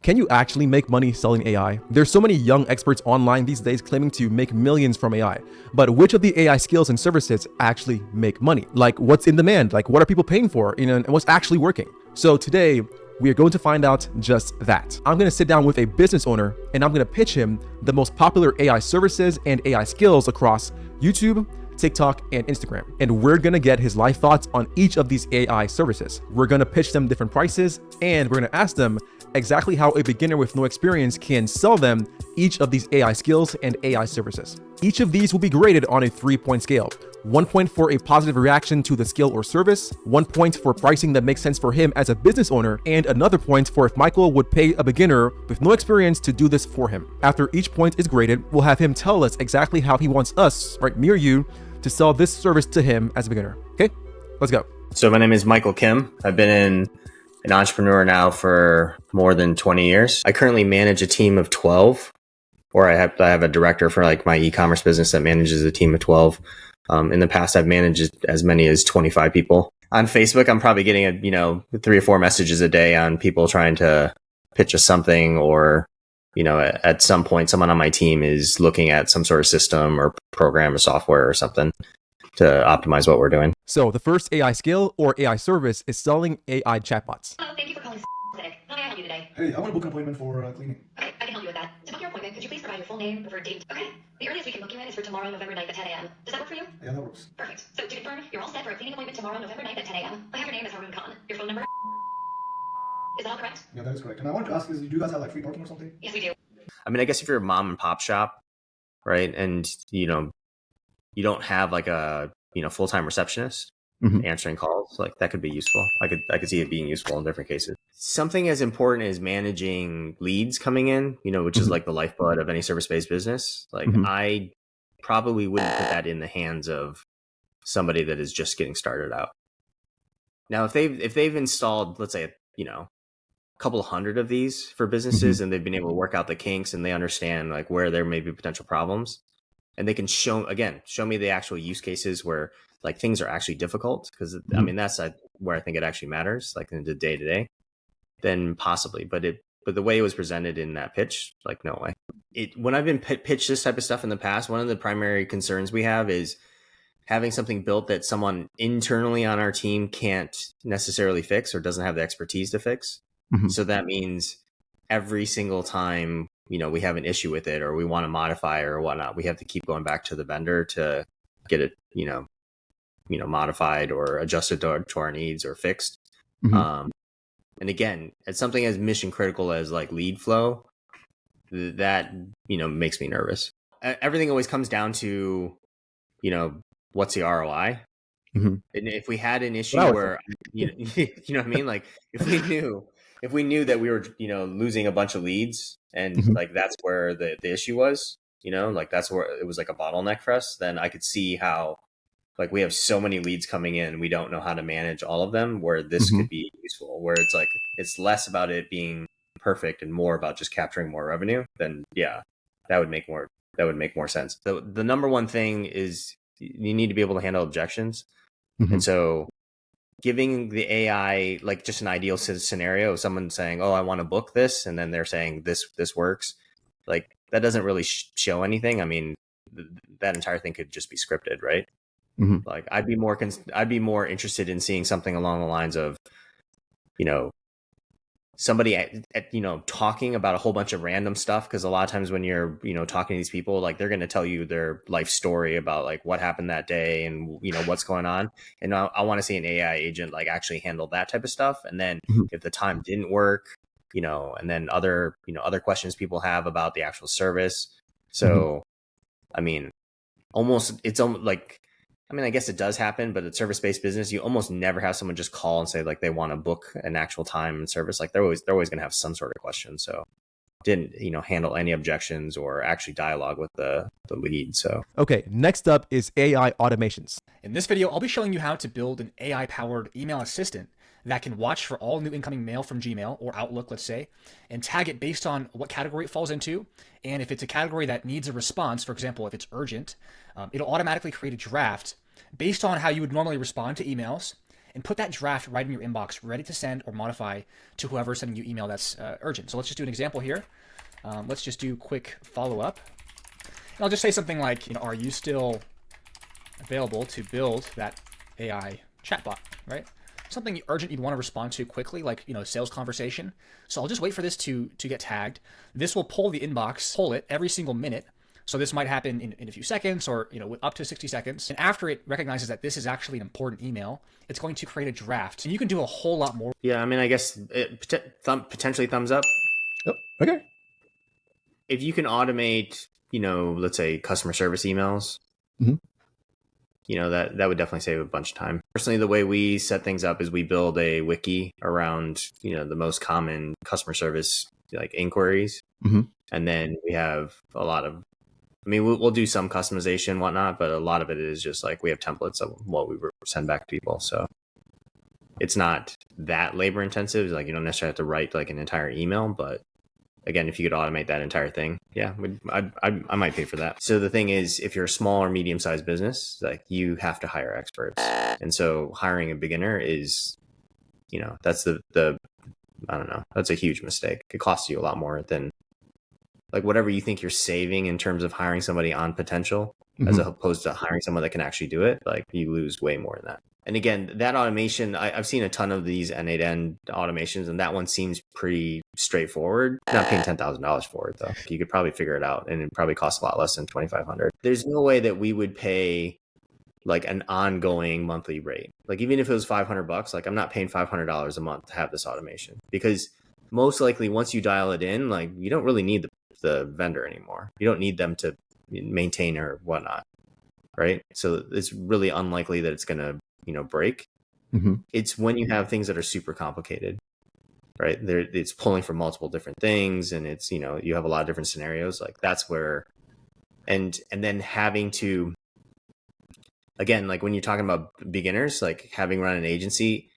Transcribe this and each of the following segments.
Can you actually make money selling AI? There's so many young experts online these days claiming to make millions from AI. But which of the AI skills and services actually make money? Like what's in demand? Like what are people paying for? And what's actually working? So today, we are going to find out just that. I'm going to sit down with a business owner and I'm going to pitch him the most popular AI services and AI skills across YouTube, TikTok, and Instagram. And we're gonna get his live thoughts on each of these AI services. We're gonna pitch them different prices, and we're gonna ask them exactly how a beginner with no experience can sell them each of these AI skills and AI services. Each of these will be graded on a 3-point scale. 1 point for a positive reaction to the skill or service, 1 point for pricing that makes sense for him as a business owner, and another point for if Michael would pay a beginner with no experience to do this for him. After each point is graded, we'll have him tell us exactly how he wants us, right, me or you, to sell this service to him as a beginner. Okay, let's go. So my name is Michael Kim. I've been an entrepreneur now for more than 20 years. I currently manage a team of 12, or I have a director for like my e-commerce business that manages a team of 12. In the past, I've managed as many as 25 people. On Facebook, I'm probably getting 3 or 4 messages a day on people trying to pitch us something, or at some point, someone on my team is looking at some sort of system or program or software or something to optimize what we're doing. So the first AI skill or AI service is selling AI chatbots. Hello, thank you for calling Clinic. How may I help you today? Hey, I want to book an appointment for cleaning. Okay, I can help you with that. To book your appointment, could you please provide your full name, preferred date? Okay, the earliest we can book you in is for tomorrow, November 9th at 10 a.m. Does that work for you? Yeah, that works. Perfect. So to confirm, you're all set for a cleaning appointment tomorrow, November 9th at 10 a.m. I have your name as Haroon Khan. Your phone number? Is that all correct? Yeah, that is correct. And I wanted to ask do you guys have like free parking or something? Yes, we do. I mean, I guess if you're a mom and pop shop, right, and you don't have like a full-time receptionist answering calls, like that could be useful. I could see it being useful in different cases. Something as important as managing leads coming in, which is like the lifeblood of any service-based business. Like I probably wouldn't put that in the hands of somebody that is just getting started out. Now, if they've installed, let's say, a couple hundred of these for businesses and they've been able to work out the kinks and they understand like where there may be potential problems, and they can show me the actual use cases where like things are actually difficult, because I mean that's where I think it actually matters, like in the day to day, then possibly. But the way it was presented in that pitch, like no way. When I've been pitched this type of stuff in the past, one of the primary concerns we have is having something built that someone internally on our team can't necessarily fix or doesn't have the expertise to fix. So that means every single time, we have an issue with it or we want to modify or whatnot, we have to keep going back to the vendor to get it, modified or adjusted to our needs or fixed. And again, it's something as mission critical as like lead flow that, makes me nervous. Everything always comes down to, what's the ROI? And if we had an issue where, you know what I mean? Like if we knew that we were, losing a bunch of leads and like that's where the issue was, like that's where it was like a bottleneck for us, then I could see how like we have so many leads coming in, we don't know how to manage all of them, where this could be useful, where it's like, it's less about it being perfect and more about just capturing more revenue. Then yeah, that would make more sense. So the number one thing is you need to be able to handle objections. And so giving the AI like just an ideal scenario of someone saying, oh, I want to book this, and then they're saying this works, like that doesn't really show anything. I mean, that entire thing could just be scripted, right? Like I'd be more interested in seeing something along the lines of, somebody talking about a whole bunch of random stuff, because a lot of times when you're talking to these people, like they're going to tell you their life story about like what happened that day and what's going on, and I want to see an AI agent like actually handle that type of stuff. And then if the time didn't work, and then other questions people have about the actual service. So I mean, it's almost like, I mean, I guess it does happen, but at service-based business, you almost never have someone just call and say like they want to book an actual time and service. Like they're always going to have some sort of question. So didn't, handle any objections or actually dialogue with the lead. So okay, next up is AI automations. In this video, I'll be showing you how to build an AI-powered email assistant that can watch for all new incoming mail from Gmail or Outlook, let's say, and tag it based on what category it falls into. And if it's a category that needs a response, for example, if it's urgent, it'll automatically create a draft based on how you would normally respond to emails. and put that draft right in your inbox, ready to send or modify to whoever's sending you email that's urgent. So let's just do an example here. Let's just do quick follow-up. And I'll just say something like, are you still available to build that AI chatbot, right? Something urgent you'd want to respond to quickly, like, sales conversation. So I'll just wait for this to get tagged. This will pull the inbox, pull it every single minute. So this might happen in a few seconds or, up to 60 seconds. And after it recognizes that this is actually an important email, it's going to create a draft. And you can do a whole lot more. Yeah, I mean, I guess potentially thumbs up. Oh, okay. If you can automate, let's say customer service emails, that would definitely save a bunch of time. Personally, the way we set things up is we build a wiki around, the most common customer service like inquiries. And then we have a lot of, we'll do some customization and whatnot, but a lot of it is just like we have templates of what we send back to people. So it's not that labor intensive. Like you don't necessarily have to write like an entire email, but again, if you could automate that entire thing, yeah, I might pay for that. So the thing is, if you're a small or medium-sized business, like you have to hire experts. And so hiring a beginner is, that's I don't know, that's a huge mistake. It costs you a lot more than like whatever you think you're saving in terms of hiring somebody on potential, as opposed to hiring someone that can actually do it. Like you lose way more than that. And again, that automation, I've seen a ton of these end-to-end automations, and that one seems pretty straightforward. Not paying $10,000 for it though. You could probably figure it out, and it probably costs a lot less than $2,500. There's no way that we would pay like an ongoing monthly rate. Like even if it was $500, like I'm not paying $500 a month to have this automation, because most likely once you dial it in, like you don't really need the vendor anymore. You don't need them to maintain or whatnot, right? So it's really unlikely that it's going to break. It's when you have things that are super complicated, right? It's pulling from multiple different things, and it's you have a lot of different scenarios. Like that's where, and then having to, again, like when you're talking about beginners, like having run an agency,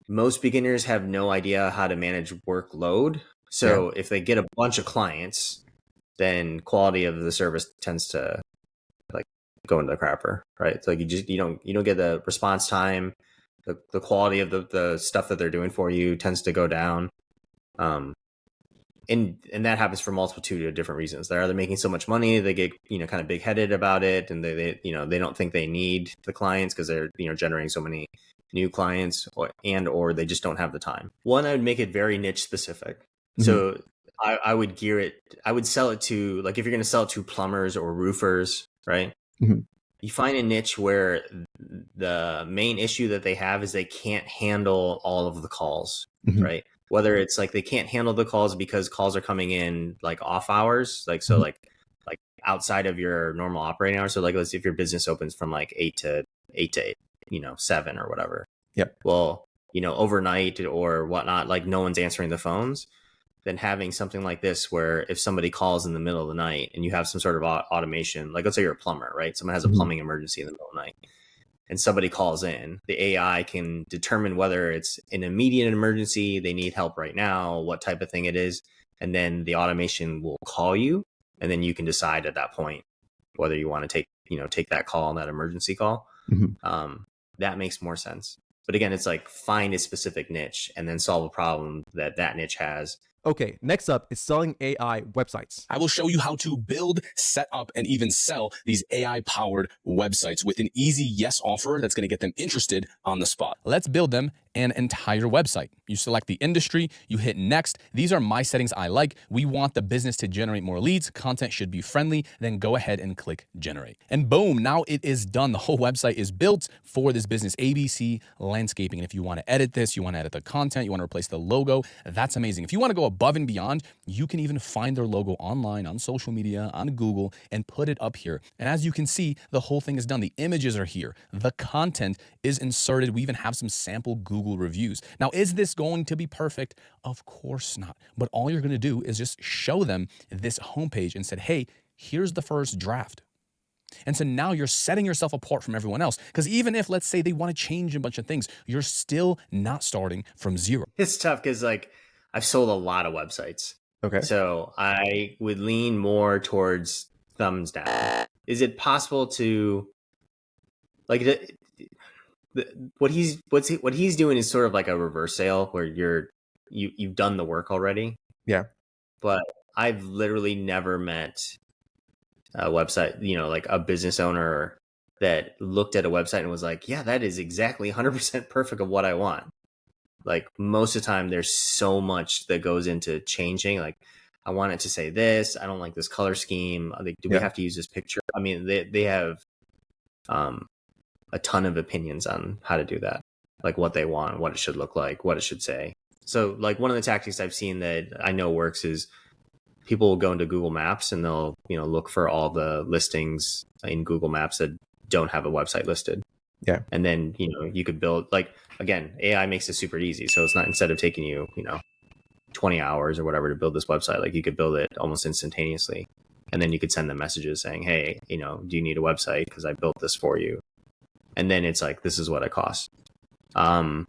most beginners have no idea how to manage workload. So if they get a bunch of clients, then quality of the service tends to like go into the crapper, right? So like you don't get the response time, the quality of the stuff that they're doing for you tends to go down. And that happens for multitude of different reasons. They're either making so much money, they get kind of big headed about it, and they don't think they need the clients because they're generating so many new clients, or they just don't have the time. One, I would make it very niche specific. So I would gear it, I would sell it to, like, if you're going to sell it to plumbers or roofers, right? You find a niche where the main issue that they have is they can't handle all of the calls, right? Whether it's like they can't handle the calls because calls are coming in like off hours, like so like outside of your normal operating hours. So like let's see if your business opens from like 8 to 7 or whatever. Yep. Well, overnight or whatnot, like no one's answering the phones. Then having something like this where if somebody calls in the middle of the night and you have some sort of automation, like let's say you're a plumber, right? Someone has a plumbing emergency in the middle of the night and somebody calls in, the AI can determine whether it's an immediate emergency, they need help right now, what type of thing it is. And then the automation will call you. And then you can decide at that point whether you want to take that call, that emergency call. That makes more sense. But again, it's like find a specific niche and then solve a problem that niche has. Okay, next up is selling AI websites. I will show you how to build, set up, and even sell these AI-powered websites with an easy yes offer that's going to get them interested on the spot. Let's build them an entire website. You select the industry, you hit next. These are my settings I like. We want the business to generate more leads. Content should be friendly. Then go ahead and click generate. And boom, now it is done. The whole website is built for this business, ABC Landscaping. And if you want to edit this, you want to edit the content, you want to replace the logo, that's amazing. If you want to go above and beyond, you can even find their logo online, on social media, on Google, and put it up here. And as you can see, the whole thing is done. The images are here. The content is inserted. We even have some sample Google reviews. Now, is this going to be perfect? Of course not. But all you're going to do is just show them this homepage and said, hey, here's the first draft. And so now you're setting yourself apart from everyone else. Because even if, let's say, they want to change a bunch of things, you're still not starting from zero. It's tough because, like, I've sold a lot of websites. Okay. So I would lean more towards thumbs down. Is it possible to, like, what he's doing is sort of like a reverse sale where you've done the work already. Yeah. But I've literally never met a website, like a business owner that looked at a website and was like, yeah, that is exactly 100% perfect of what I want. Like most of the time there's so much that goes into changing. Like I want it to say this, I don't like this color scheme. Do we have to use this picture? I mean, they have a ton of opinions on how to do that, like what they want, what it should look like, what it should say. So like one of the tactics I've seen that I know works is people will go into Google Maps and they'll, look for all the listings in Google Maps that don't have a website listed. Yeah. And then, you could build, like, again, AI makes it super easy. So it's not, instead of taking you, 20 hours or whatever to build this website, like you could build it almost instantaneously. And then you could send them messages saying, hey, do you need a website? Because I built this for you. And then it's like, this is what it costs. I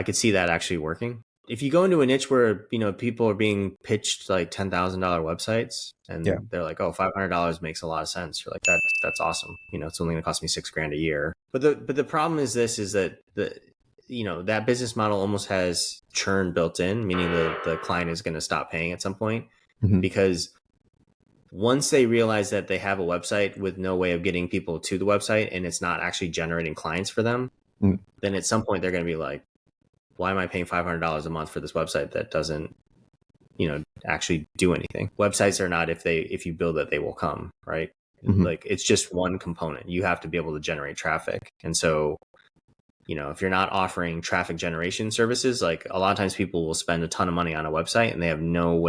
could see that actually working. If you go into a niche where, people are being pitched like $10,000 websites and they're like, oh, $500 makes a lot of sense. You're like, that's awesome. It's only gonna cost me $6,000 a year. But the problem is that that business model almost has churn built in, meaning the client is going to stop paying at some point because once they realize that they have a website with no way of getting people to the website and it's not actually generating clients for them, then at some point they're going to be like, why am I paying $500 a month for this website that doesn't, actually do anything? Websites are not, if you build it, they will come, right? Like it's just one component. You have to be able to generate traffic. And so, if you're not offering traffic generation services, like a lot of times people will spend a ton of money on a website and they have no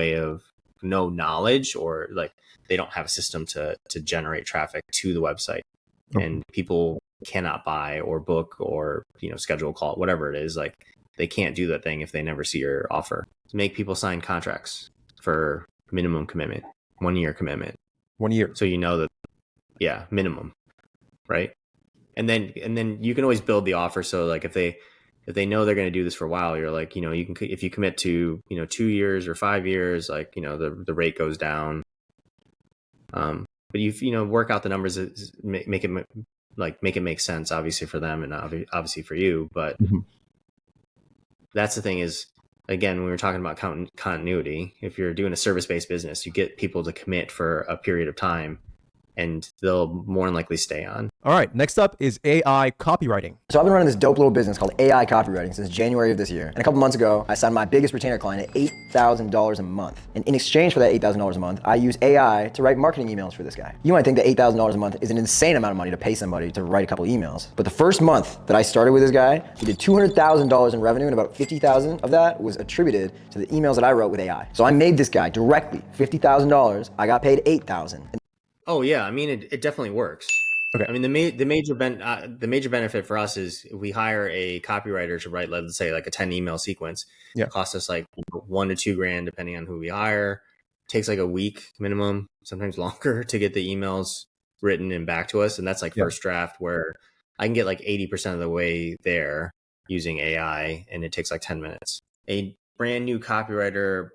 knowledge, or like they don't have a system to generate traffic to the website. And people cannot buy or book or, schedule a call, whatever it is. Like they can't do that thing if they never see your offer. To make people sign contracts for minimum commitment, 1 year commitment. 1 year. So that, minimum, right? And then you can always build the offer. So like if they know they're going to do this for a while, you're like, if you commit to, 2 years or 5 years, like, the rate goes down. But you work out the numbers, make it make sense, obviously for them and obviously for you. But that's the thing is, again, when we were talking about continuity, if you're doing a service-based business, you get people to commit for a period of time and they'll more than likely stay on. All right, next up is AI copywriting. So I've been running this dope little business called AI copywriting since January of this year. And a couple months ago, I signed my biggest retainer client at $8,000 a month. And in exchange for that $8,000 a month, I use AI to write marketing emails for this guy. You might think that $8,000 a month is an insane amount of money to pay somebody to write a couple emails. But the first month that I started with this guy, we did $200,000 in revenue, and about $50,000 of that was attributed to the emails that I wrote with AI. So I made this guy directly $50,000. I got paid $8,000. Oh yeah, I mean it definitely works. Okay. I mean the major benefit for us is if we hire a copywriter to write, let's say like a 10 email sequence. It costs us like $1 to $2,000 depending on who we hire. It takes like a week minimum, sometimes longer, to get the emails written and back to us. And that's like first draft, where I can get like 80% of the way there using AI, and it takes like 10 minutes. A brand new copywriter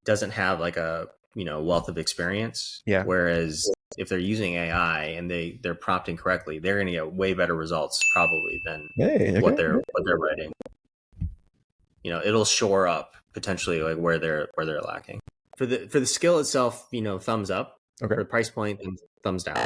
doesn't have like a wealth of experience. Whereas if they're using AI and they're prompting correctly, they're going to get way better results probably than what they're writing. It'll shore up potentially like where they're lacking. For the skill itself, thumbs up. For the price point, thumbs down.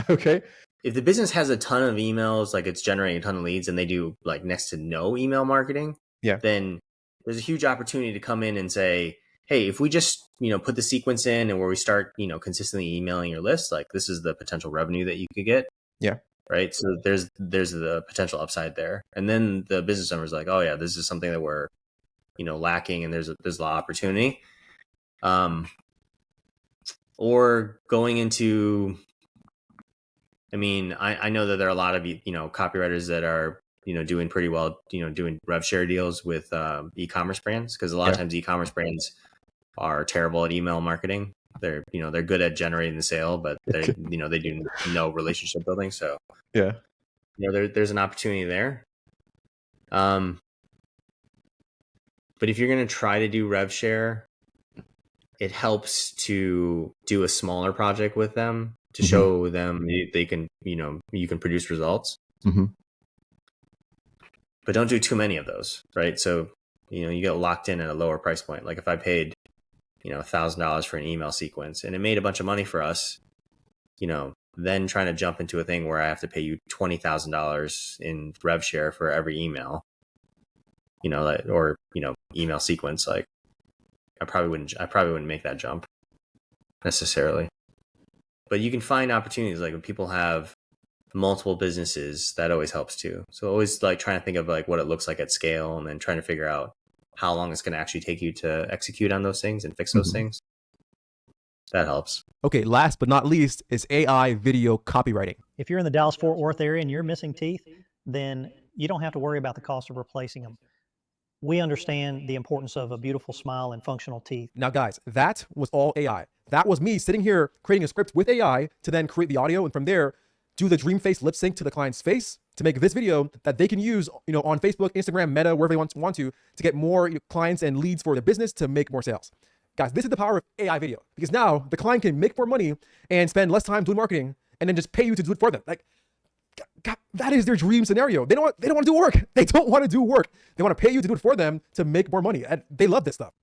Okay. If the business has a ton of emails, like it's generating a ton of leads, and they do like next to no email marketing, then there's a huge opportunity to come in and say, hey, if we just, put the sequence in and where we start, consistently emailing your list, like this is the potential revenue that you could get. Right. So there's the potential upside there. And then the business owner is like, oh yeah, this is something that we're, lacking, and there's a lot of opportunity. Or going into, I know that there are a lot of, copywriters that are, doing pretty well, doing rev share deals with e-commerce brands, because a lot of times e-commerce brands are terrible at email marketing. They're good at generating the sale, but they do no relationship building. So there's an opportunity there. But if you're going to try to do rev share, it helps to do a smaller project with them to show them they can, you can produce results. but don't do too many of those, right? So, you get locked in at a lower price point. Like if I paid, $1,000 for an email sequence and it made a bunch of money for us, then trying to jump into a thing where I have to pay you $20,000 in rev share for every email, or email sequence, like I probably wouldn't make that jump necessarily. But you can find opportunities, like when people have multiple businesses, that always helps too. So always like trying to think of like what it looks like at scale, and then trying to figure out how long it's going to actually take you to execute on those things and fix those things. That helps. Okay, last but not least is AI video copywriting. If you're in the Dallas-Fort Worth area and you're missing teeth, then you don't have to worry about the cost of replacing them. We understand the importance of a beautiful smile and functional teeth. Now, guys, that was all AI. That was me sitting here creating a script with AI to then create the audio, and from there, do the dream face lip sync to the client's face to make this video that they can use, on Facebook, Instagram, Meta, wherever they want to get more clients and leads for the business to make more sales. Guys, this is the power of AI video, because now the client can make more money and spend less time doing marketing and then just pay you to do it for them. Like, God, that is their dream scenario. They don't want to do work. They don't want to do work. They want to pay you to do it for them to make more money. And they love this stuff.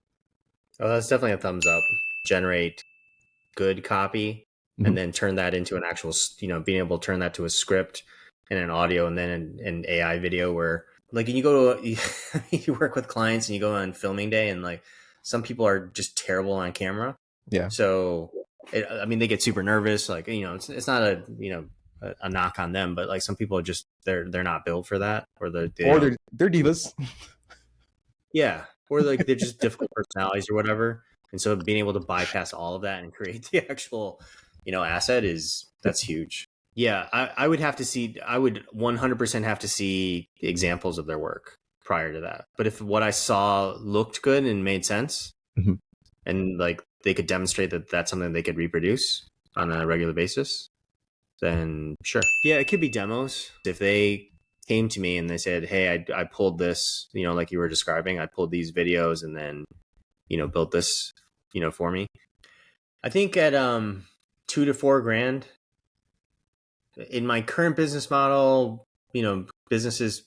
Oh, that's definitely a thumbs up. Generate good copy and then turn that into an actual, being able to turn that to a script and an audio, and then an AI video where like you go to, you work with clients and you go on filming day, and like some people are just terrible on camera. Yeah. So, they get super nervous. Like, it's not a knock on them, but like some people are just, they're not built for that, or they're divas. Yeah. Or like they're just difficult personalities or whatever. And so being able to bypass all of that and create the actual, asset that's huge. Yeah. I would 100% have to see examples of their work prior to that. But if what I saw looked good and made sense, and like they could demonstrate that that's something they could reproduce on a regular basis, then sure. Yeah, it could be demos. If they came to me and they said, hey, I pulled this, like you were describing, I pulled these videos and then, built this, for me. I think at $2,000 to $4,000 in my current business model, businesses,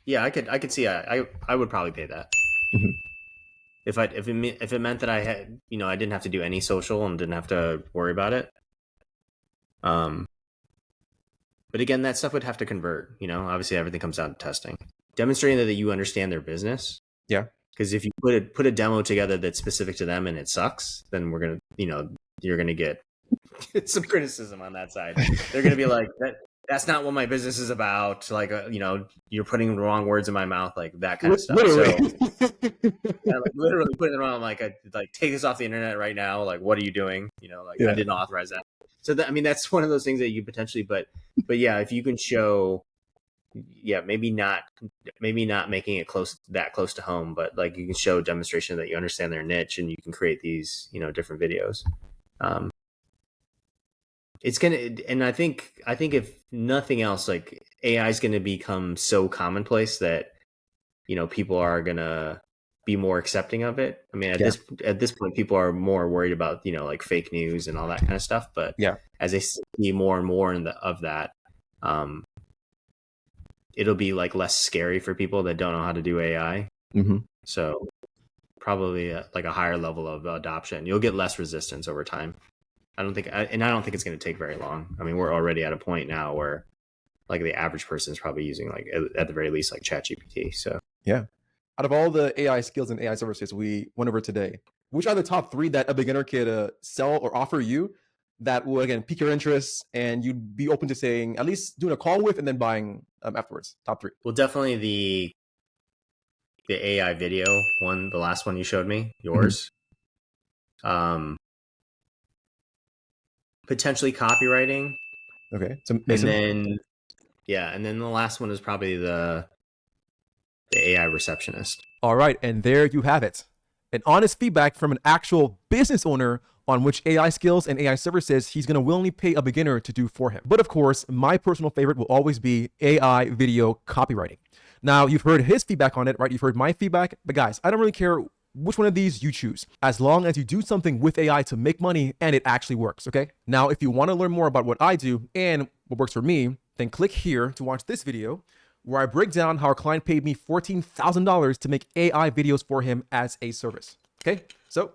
yeah, I could see, I would probably pay that. If it meant that I had, I didn't have to do any social and didn't have to worry about it. But again, that stuff would have to convert, obviously everything comes down to testing, demonstrating that you understand their business. Yeah. Because if you put a demo together that's specific to them and it sucks, then we're going to, you're going to get some criticism on that side. They're going to be like, that's not what my business is about. Like, you're putting the wrong words in my mouth, like that kind of stuff. Literally. So, yeah, like literally putting it wrong, like take this off the internet right now. Like, what are you doing? I didn't authorize that. So that's one of those things that you potentially, but yeah, if you can show, yeah, maybe not making it close to home, but like you can show demonstration that you understand their niche and you can create these, different videos. It's going to, and I think if nothing else, like AI is going to become so commonplace that, people are going to be more accepting of it. At this point, people are more worried about, like fake news and all that kind of stuff. But yeah, as they see more and more of that, it'll be like less scary for people that don't know how to do AI. So probably like a higher level of adoption. You'll get less resistance over time. I don't think it's going to take very long. We're already at a point now where like the average person is probably using like at the very least like ChatGPT. So yeah. Out of all the AI skills and AI services we went over today, which are the top 3 that a beginner could sell or offer you that will, again, pique your interest and you'd be open to saying, at least doing a call with and then buying afterwards? Top 3. Well, definitely the AI video one, the last one you showed me, yours. Potentially copywriting. Okay. And then the last one is probably the AI receptionist. All right. And there you have it. An honest feedback from an actual business owner on which AI skills and AI services he's going to willingly pay a beginner to do for him. But of course, my personal favorite will always be AI video copywriting. Now, you've heard his feedback on it, right? You've heard my feedback. But guys, I don't really care which one of these you choose, as long as you do something with AI to make money and it actually works, okay? Now, if you want to learn more about what I do and what works for me, then click here to watch this video, where I break down how our client paid me $14,000 to make AI videos for him as a service. Okay, so